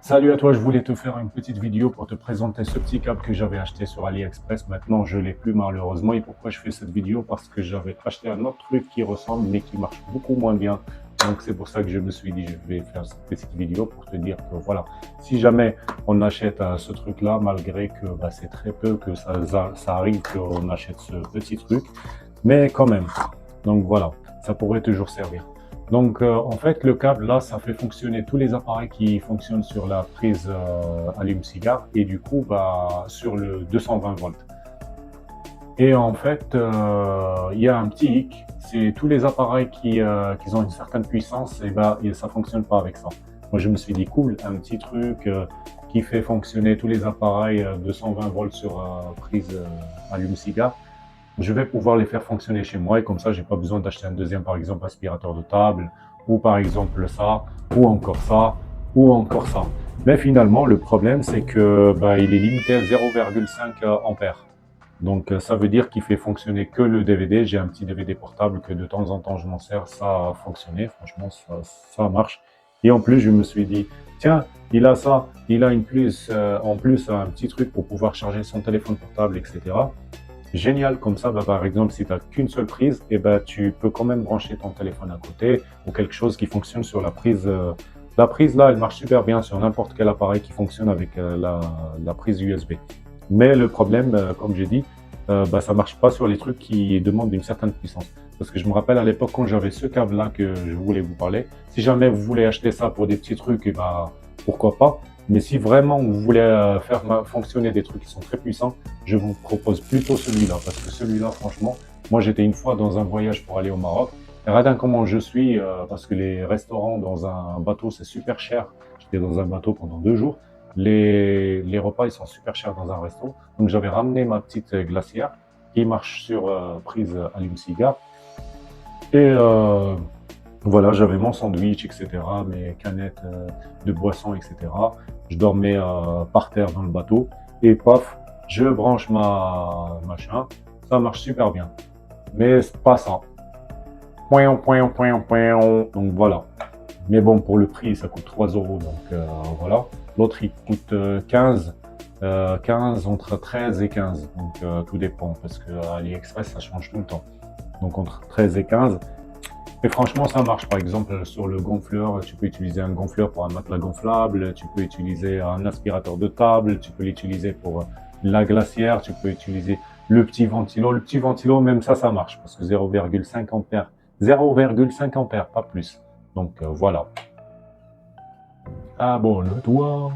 Salut à toi, je voulais te faire une petite vidéo pour te présenter ce petit câble que j'avais acheté sur AliExpress. Maintenant, je l'ai plus malheureusement. Et pourquoi je fais cette vidéo? Parce que j'avais acheté un autre truc qui ressemble mais qui marche beaucoup moins bien. Donc c'est pour ça que je me suis dit je vais faire cette petite vidéo pour te dire que voilà, si jamais on achète ce truc-là, malgré que c'est très peu que ça arrive qu'on achète ce petit truc, mais quand même. Donc voilà, ça pourrait toujours servir. Donc en fait, le câble là, ça fait fonctionner tous les appareils qui fonctionnent sur la prise allume-cigare et du coup sur le 220 volts. Et en fait, il y a un petit hic, c'est tous les appareils qui ont une certaine puissance, et ça fonctionne pas avec ça. Moi, je me suis dit cool, un petit truc qui fait fonctionner tous les appareils 220 volts sur prise allume-cigare. Je vais pouvoir les faire fonctionner chez moi et comme ça, j'ai pas besoin d'acheter un deuxième, par exemple, aspirateur de table, ou par exemple ça, ou encore ça, ou encore ça. Mais finalement, le problème, c'est que il est limité à 0,5 ampères. Donc, ça veut dire qu'il fait fonctionner que le DVD. J'ai un petit DVD portable que de temps en temps, je m'en sers. Ça a fonctionné. Franchement, ça marche. Et en plus, je me suis dit, tiens, il a ça. Il a en plus un petit truc pour pouvoir charger son téléphone portable, etc. Génial, comme ça, par exemple, si tu n'as qu'une seule prise, tu peux quand même brancher ton téléphone à côté ou quelque chose qui fonctionne sur la prise. La prise, là, elle marche super bien sur n'importe quel appareil qui fonctionne avec la prise USB. Mais le problème, comme j'ai dit, ça marche pas sur les trucs qui demandent une certaine puissance. Parce que je me rappelle à l'époque, quand j'avais ce câble-là que je voulais vous parler, si jamais vous voulez acheter ça pour des petits trucs, pourquoi pas. Mais si vraiment vous voulez faire fonctionner des trucs qui sont très puissants, je vous propose plutôt celui-là. Parce que celui-là, franchement, moi j'étais une fois dans un voyage pour aller au Maroc. Et radin comment je suis, parce que les restaurants dans un bateau, c'est super cher. J'étais dans un bateau pendant 2 jours. Les repas, ils sont super chers dans un resto. Donc j'avais ramené ma petite glacière qui marche sur prise allume-cigare. Et voilà, j'avais mon sandwich, etc., mes canettes de boissons, etc. Je dormais par terre dans le bateau et paf, je branche ma machin. Ça marche super bien. Mais c'est pas ça. Point, point, point, point. Donc voilà. Mais bon, pour le prix, ça coûte 3 euros. Donc voilà. L'autre, il coûte 15. 15, entre 13 et 15. Donc tout dépend parce que AliExpress, ça change tout le temps. Donc entre 13 et 15. Et franchement, ça marche. Par exemple, sur le gonfleur, tu peux utiliser un gonfleur pour un matelas gonflable, tu peux utiliser un aspirateur de table, tu peux l'utiliser pour la glacière, tu peux utiliser le petit ventilo. Le petit ventilo, même ça marche parce que 0,5 ampères. 0,5 ampères, pas plus. Donc voilà. Abonne-toi.